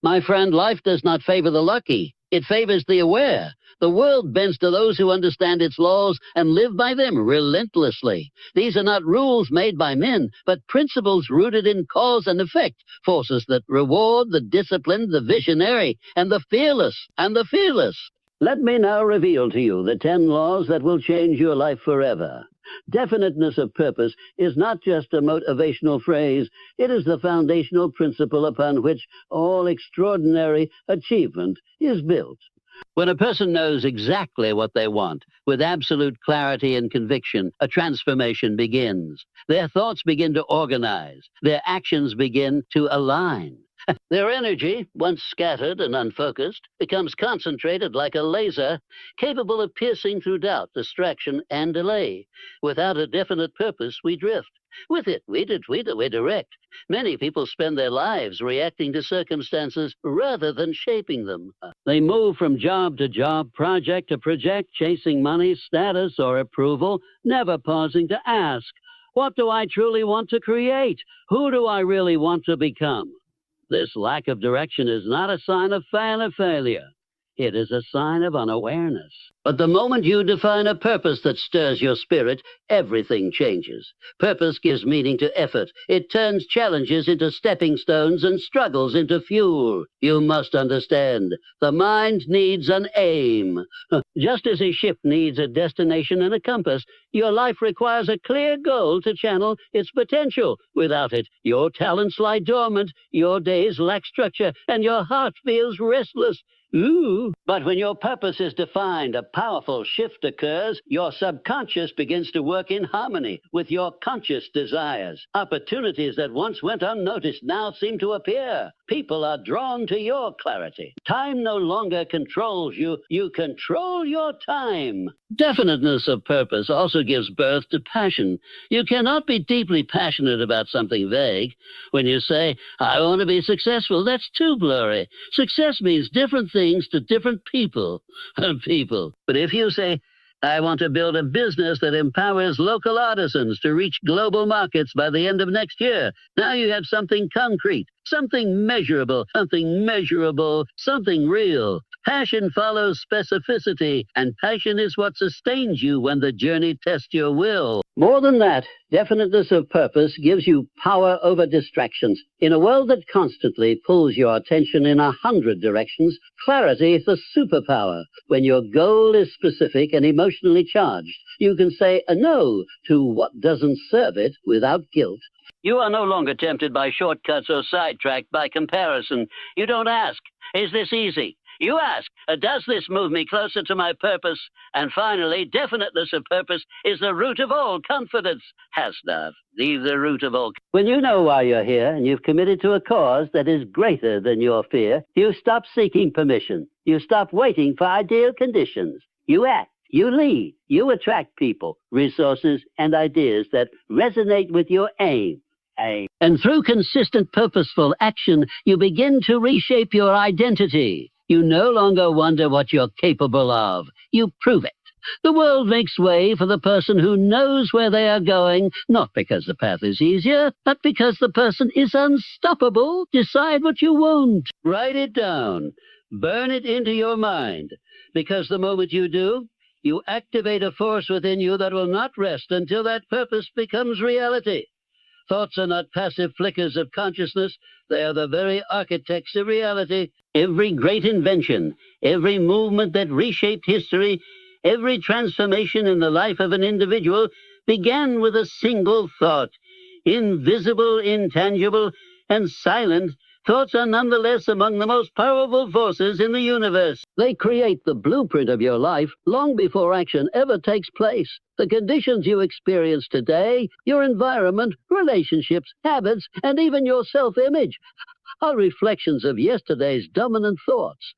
My friend, life does not favor the lucky. It favors the aware. The world bends to those who understand its laws and live by them relentlessly. These are not rules made by men, but principles rooted in cause and effect, forces that reward the disciplined, the visionary, and the fearless. Let me now reveal to you the 10 laws that will change your life forever. Definiteness of purpose is not just a motivational phrase. It is the foundational principle upon which all extraordinary achievement is built. When a person knows exactly what they want, with absolute clarity and conviction, a transformation begins. Their thoughts begin to organize. Their actions begin to align. Their energy, once scattered and unfocused, becomes concentrated like a laser, capable of piercing through doubt, distraction, and delay. Without a definite purpose, we drift. With it, we direct. Many people spend their lives reacting to circumstances rather than shaping them. They move from job to job, project to project, chasing money, status, or approval, never pausing to ask, what do I truly want to create? Who do I really want to become? This lack of direction is not a sign of failure. It is a sign of unawareness. But the moment you define a purpose that stirs your spirit, everything changes. Purpose gives meaning to effort. It turns challenges into stepping stones and struggles into fuel. You must understand, the mind needs an aim. Just as a ship needs a destination and a compass, your life requires a clear goal to channel its potential. Without it, your talents lie dormant, your days lack structure, and your heart feels restless. But when your purpose is defined, a powerful shift occurs. Your subconscious begins to work in harmony with your conscious desires. Opportunities that once went unnoticed now seem to appear. People are drawn to your clarity. Time no longer controls you. You control your time. Definiteness of purpose also gives birth to passion. You cannot be deeply passionate about something vague. When you say, I want to be successful, that's too blurry. Success means different things to different people. But if you say, I want to build a business that empowers local artisans to reach global markets by the end of next year, now you have something concrete, something measurable, something real. Passion follows specificity, and passion is what sustains you when the journey tests your will. More than that, definiteness of purpose gives you power over distractions. In a world that constantly pulls your attention in 100 directions, clarity is the superpower. When your goal is specific and emotionally charged, you can say a no to what doesn't serve it without guilt. You are no longer tempted by shortcuts or sidetracked by comparison. You don't ask, is this easy? You ask, does this move me closer to my purpose? And finally, definiteness of purpose is the root of all confidence. Hasnav, the root of all. When you know why you're here and you've committed to a cause that is greater than your fear, you stop seeking permission. You stop waiting for ideal conditions. You act, you lead, you attract people, resources, and ideas that resonate with your aim. And through consistent, purposeful action, you begin to reshape your identity. You no longer wonder what you're capable of. You prove it. The world makes way for the person who knows where they are going, not because the path is easier, but because the person is unstoppable. Decide what you want. Write it down. Burn it into your mind. Because the moment you do, you activate a force within you that will not rest until that purpose becomes reality. Thoughts are not passive flickers of consciousness. They are the very architects of reality. Every great invention, every movement that reshaped history, every transformation in the life of an individual began with a single thought. Invisible, intangible, and silent, thoughts are nonetheless among the most powerful forces in the universe. They create the blueprint of your life long before action ever takes place. The conditions you experience today, your environment, relationships, habits, and even your self-image are reflections of yesterday's dominant thoughts.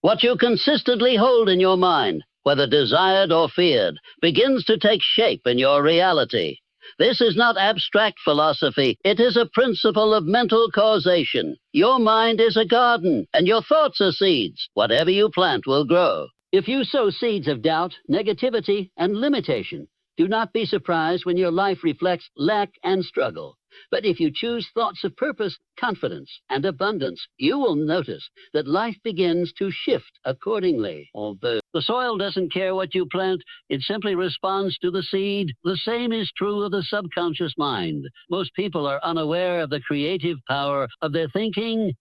What you consistently hold in your mind, whether desired or feared, begins to take shape in your reality. This is not abstract philosophy. It is a principle of mental causation. Your mind is a garden, and your thoughts are seeds. Whatever you plant will grow. If you sow seeds of doubt, negativity, and limitation, do not be surprised when your life reflects lack and struggle. But if you choose thoughts of purpose, confidence, and abundance, you will notice that life begins to shift accordingly. Although the soil doesn't care what you plant, it simply responds to the seed. The same is true of the subconscious mind. Most people are unaware of the creative power of their thinking.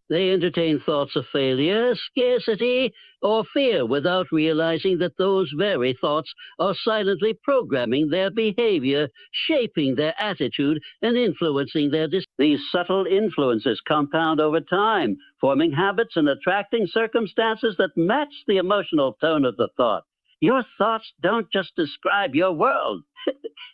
They entertain thoughts of failure, scarcity, or fear without realizing that those very thoughts are silently programming their behavior, shaping their attitude, and influencing their decisions. These subtle influences compound over time, forming habits and attracting circumstances that match the emotional tone of the thought. Your thoughts don't just describe your world,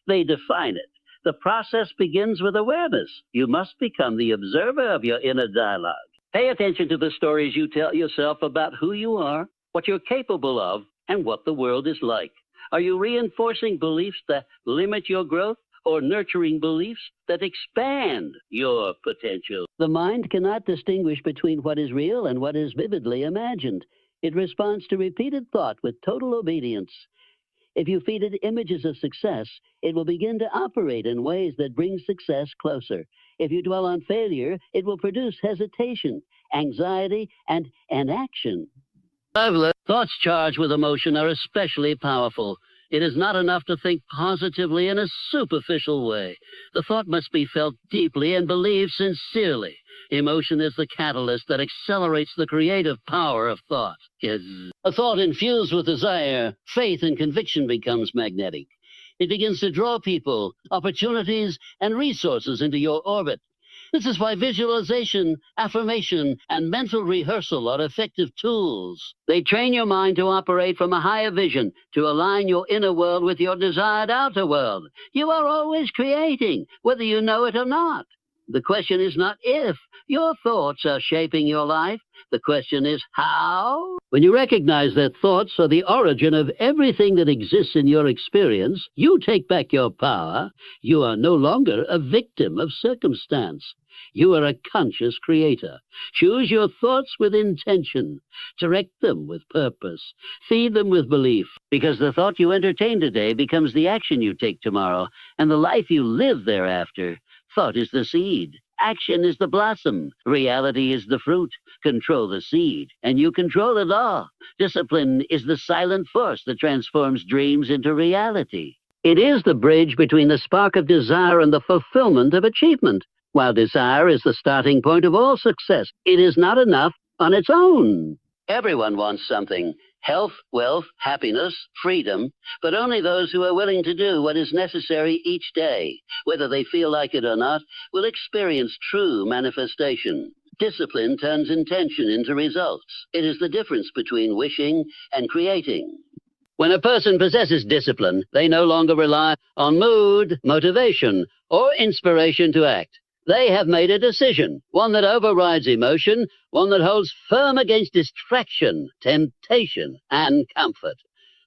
they define it. The process begins with awareness. You must become the observer of your inner dialogue. Pay attention to the stories you tell yourself about who you are, what you're capable of, and what the world is like. Are you reinforcing beliefs that limit your growth or nurturing beliefs that expand your potential? The mind cannot distinguish between what is real and what is vividly imagined. It responds to repeated thought with total obedience. If you feed it images of success, it will begin to operate in ways that bring success closer. If you dwell on failure, it will produce hesitation, anxiety, and inaction. Thoughts charged with emotion are especially powerful. It is not enough to think positively in a superficial way. The thought must be felt deeply and believed sincerely. Emotion is the catalyst that accelerates the creative power of thought. A thought infused with desire, faith, and conviction becomes magnetic. It begins to draw people, opportunities, and resources into your orbit. This is why visualization, affirmation, and mental rehearsal are effective tools. They train your mind to operate from a higher vision, to align your inner world with your desired outer world. You are always creating, whether you know it or not. The question is not if your thoughts are shaping your life. The question is how. When you recognize that thoughts are the origin of everything that exists in your experience, you take back your power. You are no longer a victim of circumstance. You are a conscious creator. Choose your thoughts with intention. Direct them with purpose. Feed them with belief. Because the thought you entertain today becomes the action you take tomorrow, and the life you live thereafter. Thought is the seed. Action is the blossom. Reality is the fruit. Control the seed, and you control it all. Discipline is the silent force that transforms dreams into reality. It is the bridge between the spark of desire and the fulfillment of achievement. While desire is the starting point of all success, it is not enough on its own. Everyone wants something. Health, wealth, happiness, freedom, but only those who are willing to do what is necessary each day, whether they feel like it or not, will experience true manifestation. Discipline turns intention into results. It is the difference between wishing and creating. When a person possesses discipline, they no longer rely on mood, motivation, or inspiration to act. They have made a decision, one that overrides emotion, one that holds firm against distraction, temptation, and comfort.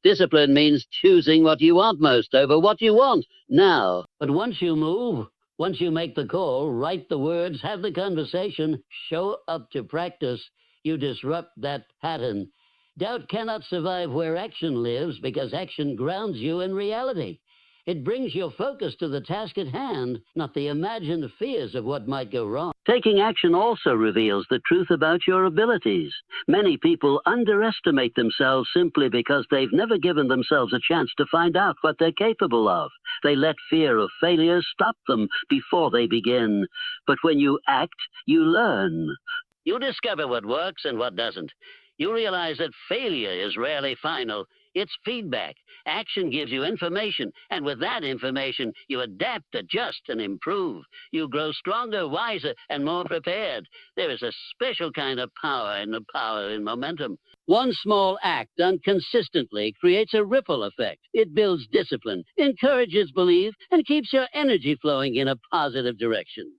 Discipline means choosing what you want most over what you want now. But once you move, once you make the call, write the words, have the conversation, show up to practice, you disrupt that pattern. Doubt cannot survive where action lives because action grounds you in reality. It brings your focus to the task at hand, not the imagined fears of what might go wrong. Taking action also reveals the truth about your abilities. Many people underestimate themselves simply because they've never given themselves a chance to find out what they're capable of. They let fear of failure stop them before they begin. But when you act, you learn. You discover what works and what doesn't. You realize that failure is rarely final. It's feedback. Action gives you information, and with that information, you adapt, adjust, and improve. You grow stronger, wiser, and more prepared. There is a special kind of power in momentum. One small act done consistently creates a ripple effect. It builds discipline, encourages belief, and keeps your energy flowing in a positive direction.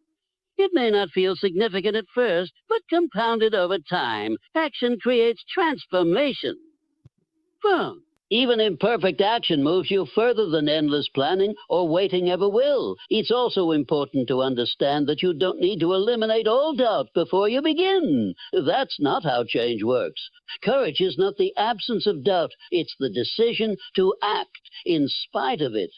It may not feel significant at first, but compounded over time, action creates transformation. Boom. Even imperfect action moves you further than endless planning or waiting ever will. It's also important to understand that you don't need to eliminate all doubt before you begin. That's not how change works. Courage is not the absence of doubt. It's the decision to act in spite of it.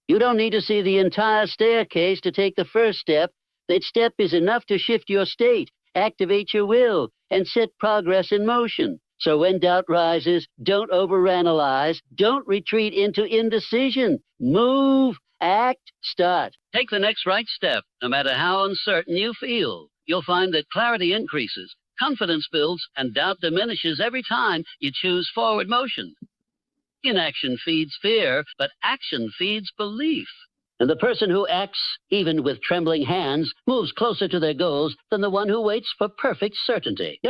You don't need to see the entire staircase to take the first step. That step is enough to shift your state, activate your will, and set progress in motion. So when doubt rises, don't overanalyze. Don't retreat into indecision. Move, act, start. Take the next right step, no matter how uncertain you feel. You'll find that clarity increases, confidence builds, and doubt diminishes every time you choose forward motion. Inaction feeds fear, but action feeds belief. And the person who acts, even with trembling hands, moves closer to their goals than the one who waits for perfect certainty.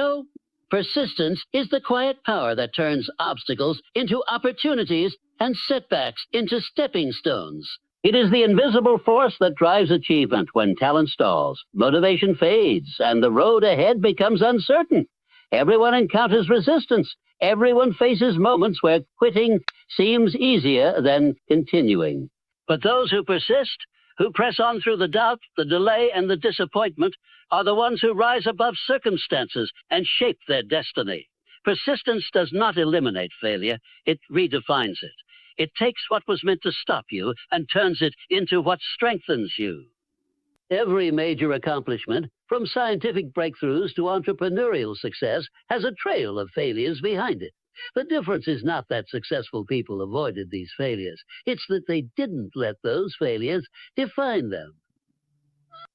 Persistence is the quiet power that turns obstacles into opportunities and setbacks into stepping stones. It is the invisible force that drives achievement when talent stalls, motivation fades, and the road ahead becomes uncertain. Everyone encounters resistance. Everyone faces moments where quitting seems easier than continuing. But those who persist, who press on through the doubt, the delay, and the disappointment, are the ones who rise above circumstances and shape their destiny. Persistence does not eliminate failure, it redefines it. It takes what was meant to stop you and turns it into what strengthens you. Every major accomplishment, from scientific breakthroughs to entrepreneurial success, has a trail of failures behind it. The difference is not that successful people avoided these failures. It's that they didn't let those failures define them.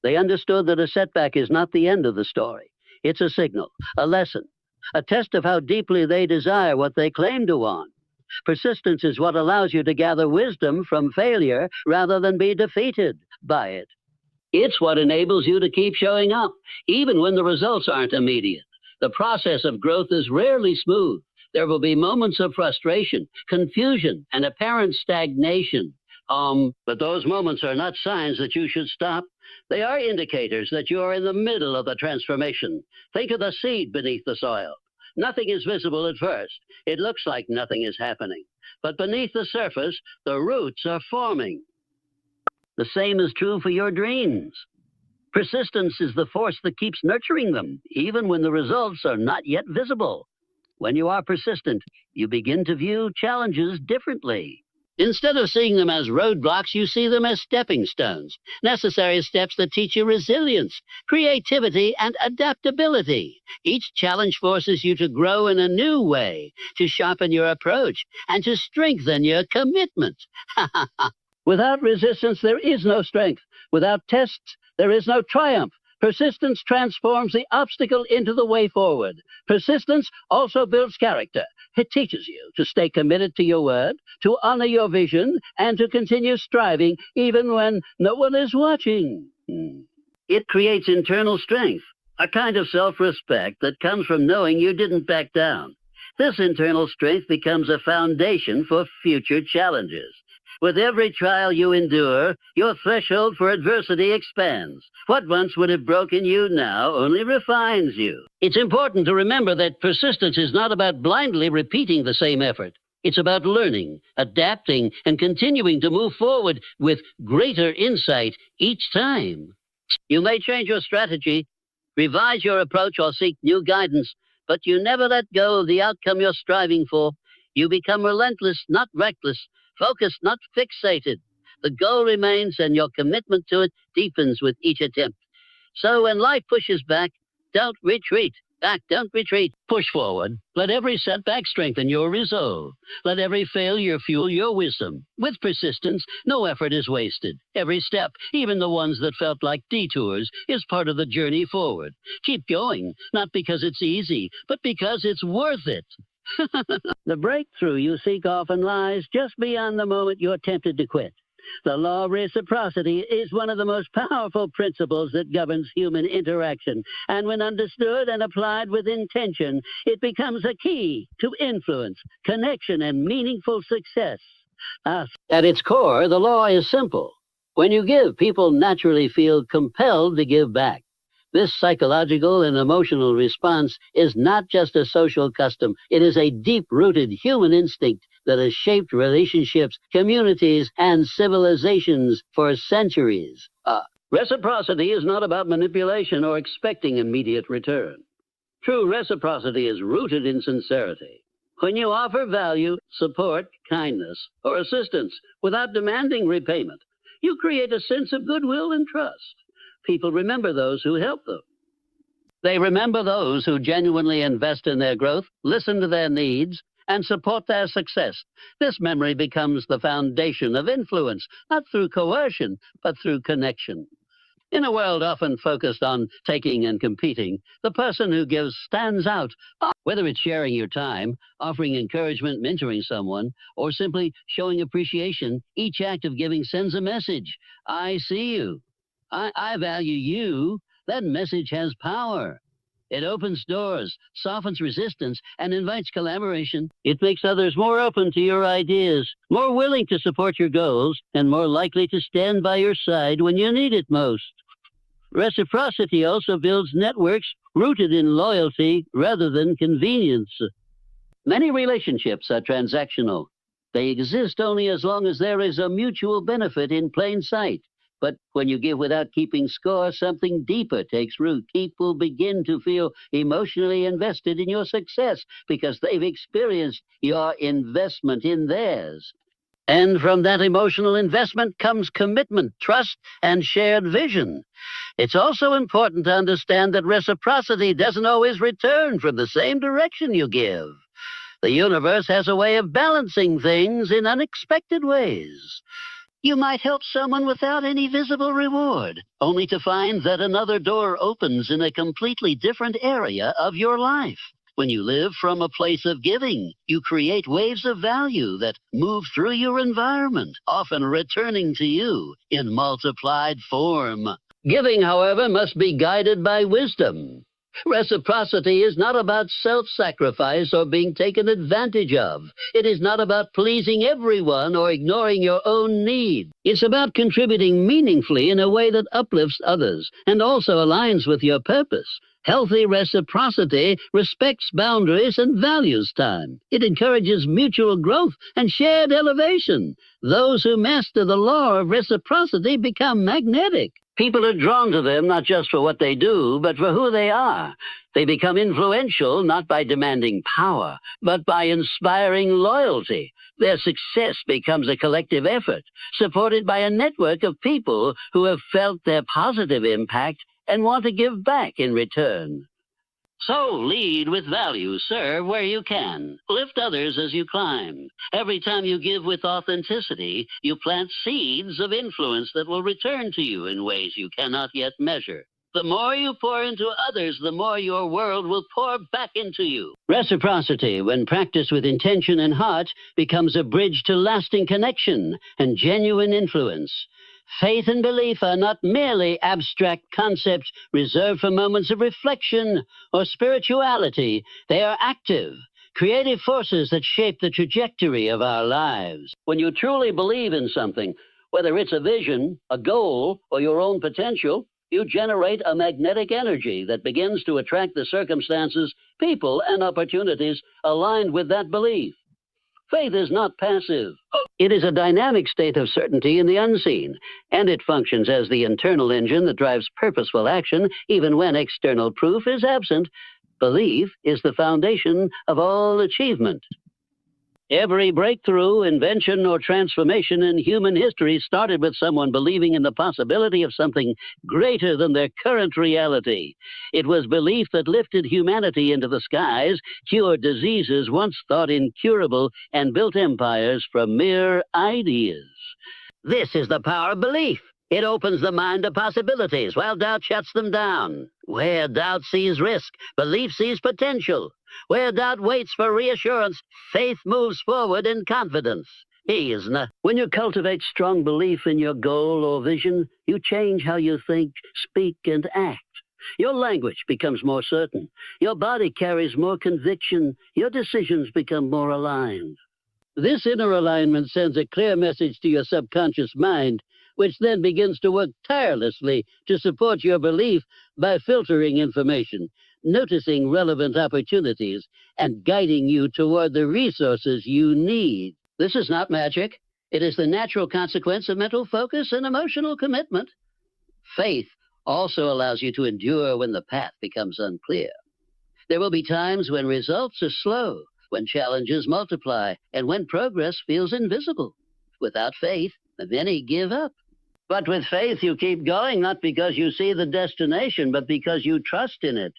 They understood that a setback is not the end of the story. It's a signal, a lesson, a test of how deeply they desire what they claim to want. Persistence is what allows you to gather wisdom from failure rather than be defeated by it. It's what enables you to keep showing up, even when the results aren't immediate. The process of growth is rarely smooth. There will be moments of frustration, confusion, and apparent stagnation. But those moments are not signs that you should stop. They are indicators that you are in the middle of the transformation. Think of the seed beneath the soil. Nothing is visible at first. It looks like nothing is happening. But beneath the surface, the roots are forming. The same is true for your dreams. Persistence is the force that keeps nurturing them, even when the results are not yet visible. When you are persistent, you begin to view challenges differently. Instead of seeing them as roadblocks, you see them as stepping stones, necessary steps that teach you resilience, creativity, and adaptability. Each challenge forces you to grow in a new way, to sharpen your approach, and to strengthen your commitment. Without resistance, there is no strength. Without tests, there is no triumph. Persistence transforms the obstacle into the way forward. Persistence also builds character. It teaches you to stay committed to your word, to honor your vision, and to continue striving even when no one is watching. It creates internal strength, a kind of self-respect that comes from knowing you didn't back down. This internal strength becomes a foundation for future challenges. With every trial you endure, your threshold for adversity expands. What once would have broken you now only refines you. It's important to remember that persistence is not about blindly repeating the same effort. It's about learning, adapting, and continuing to move forward with greater insight each time. You may change your strategy, revise your approach, or seek new guidance, but you never let go of the outcome you're striving for. You become relentless, not reckless. Focused, not fixated. The goal remains, and your commitment to it deepens with each attempt. So when life pushes back, don't retreat. Don't retreat. Push forward. Let every setback strengthen your resolve. Let every failure fuel your wisdom. With persistence, no effort is wasted. Every step, even the ones that felt like detours, is part of the journey forward. Keep going, not because it's easy, but because it's worth it. The breakthrough you seek often lies just beyond the moment you're tempted to quit. The law of reciprocity is one of the most powerful principles that governs human interaction, and when understood and applied with intention, it becomes a key to influence, connection, and meaningful success. At its core, the law is simple. When you give, people naturally feel compelled to give back. This psychological and emotional response is not just a social custom. It is a deep-rooted human instinct that has shaped relationships, communities, and civilizations for centuries. Reciprocity is not about manipulation or expecting immediate return. True reciprocity is rooted in sincerity. When you offer value, support, kindness, or assistance without demanding repayment, you create a sense of goodwill and trust. People remember those who help them. They remember those who genuinely invest in their growth, listen to their needs, and support their success. This memory becomes the foundation of influence, not through coercion, but through connection. In a world often focused on taking and competing, the person who gives stands out. Whether it's sharing your time, offering encouragement, mentoring someone, or simply showing appreciation, each act of giving sends a message. I see you. I value you. That message has power. It opens doors, softens resistance, and invites collaboration. It makes others more open to your ideas, more willing to support your goals, and more likely to stand by your side when you need it most. Reciprocity also builds networks rooted in loyalty rather than convenience. Many relationships are transactional. They exist only as long as there is a mutual benefit in plain sight. But when you give without keeping score, something deeper takes root. People begin to feel emotionally invested in your success because they've experienced your investment in theirs. And from that emotional investment comes commitment, trust, and shared vision. It's also important to understand that reciprocity doesn't always return from the same direction you give. The universe has a way of balancing things in unexpected ways. You might help someone without any visible reward, only to find that another door opens in a completely different area of your life. When you live from a place of giving, you create waves of value that move through your environment, often returning to you in multiplied form. Giving, however, must be guided by wisdom. Reciprocity is not about self-sacrifice or being taken advantage of. It is not about pleasing everyone or ignoring your own need. It's about contributing meaningfully in a way that uplifts others and also aligns with your purpose. Healthy reciprocity respects boundaries and values time. It encourages mutual growth and shared elevation. Those who master the law of reciprocity become magnetic. People are drawn to them not just for what they do, but for who they are. They become influential not by demanding power, but by inspiring loyalty. Their success becomes a collective effort, supported by a network of people who have felt their positive impact and want to give back in return. So lead with value, serve where you can, lift others as you climb. Every time you give with authenticity, you plant seeds of influence that will return to you in ways you cannot yet measure. The more you pour into others, the more your world will pour back into you. Reciprocity, when practiced with intention and heart, becomes a bridge to lasting connection and genuine influence. Faith and belief are not merely abstract concepts reserved for moments of reflection or spirituality. They are active, creative forces that shape the trajectory of our lives. When you truly believe in something, whether it's a vision, a goal, or your own potential, you generate a magnetic energy that begins to attract the circumstances, people, and opportunities aligned with that belief. Faith is not passive. It is a dynamic state of certainty in the unseen, and it functions as the internal engine that drives purposeful action even when external proof is absent. Belief is the foundation of all achievement. Every breakthrough, invention, or transformation in human history started with someone believing in the possibility of something greater than their current reality. It was belief that lifted humanity into the skies, cured diseases once thought incurable, and built empires from mere ideas. This is the power of belief. It opens the mind to possibilities, while doubt shuts them down. Where doubt sees risk, belief sees potential. Where doubt waits for reassurance, faith moves forward in confidence. When you cultivate strong belief in your goal or vision, you change how you think, speak, and act. Your language becomes more certain. Your body carries more conviction. Your decisions become more aligned. This inner alignment sends a clear message to your subconscious mind, which then begins to work tirelessly to support your belief by filtering information, noticing relevant opportunities, and guiding you toward the resources you need. This is not magic. It is the natural consequence of mental focus and emotional commitment. Faith also allows you to endure when the path becomes unclear. There will be times when results are slow, when challenges multiply, and when progress feels invisible. Without faith, many give up. But with faith, you keep going, not because you see the destination, but because you trust in it.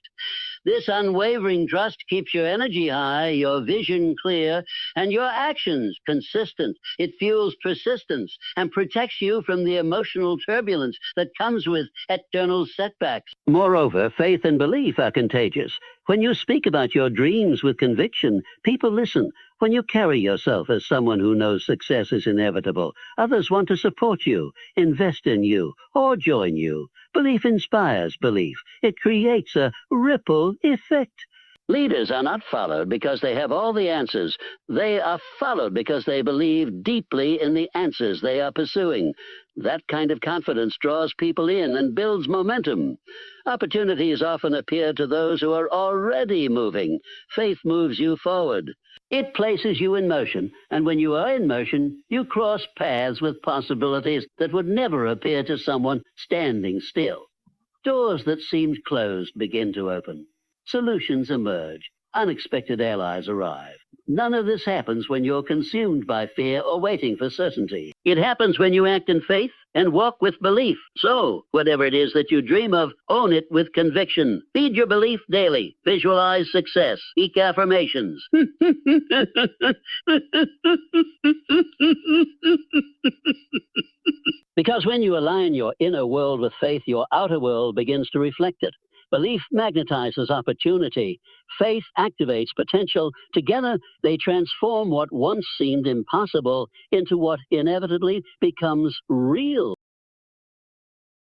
This unwavering trust keeps your energy high, your vision clear, and your actions consistent. It fuels persistence and protects you from the emotional turbulence that comes with external setbacks. Moreover, faith and belief are contagious. When you speak about your dreams with conviction, people listen. When you carry yourself as someone who knows success is inevitable, others want to support you, invest in you, or join you. Belief inspires belief. It creates a ripple effect. Leaders are not followed because they have all the answers. They are followed because they believe deeply in the answers they are pursuing. That kind of confidence draws people in and builds momentum. Opportunities often appear to those who are already moving. Faith moves you forward. It places you in motion, and when you are in motion, you cross paths with possibilities that would never appear to someone standing still. Doors that seemed closed begin to open. Solutions emerge. Unexpected allies arrive. None of this happens when you're consumed by fear or waiting for certainty. It happens when you act in faith and walk with belief. So, whatever it is that you dream of, own it with conviction. Feed your belief daily. Visualize success. Speak affirmations. Because when you align your inner world with faith, your outer world begins to reflect it. Belief magnetizes opportunity. Faith activates potential. Together, they transform what once seemed impossible into what inevitably becomes real.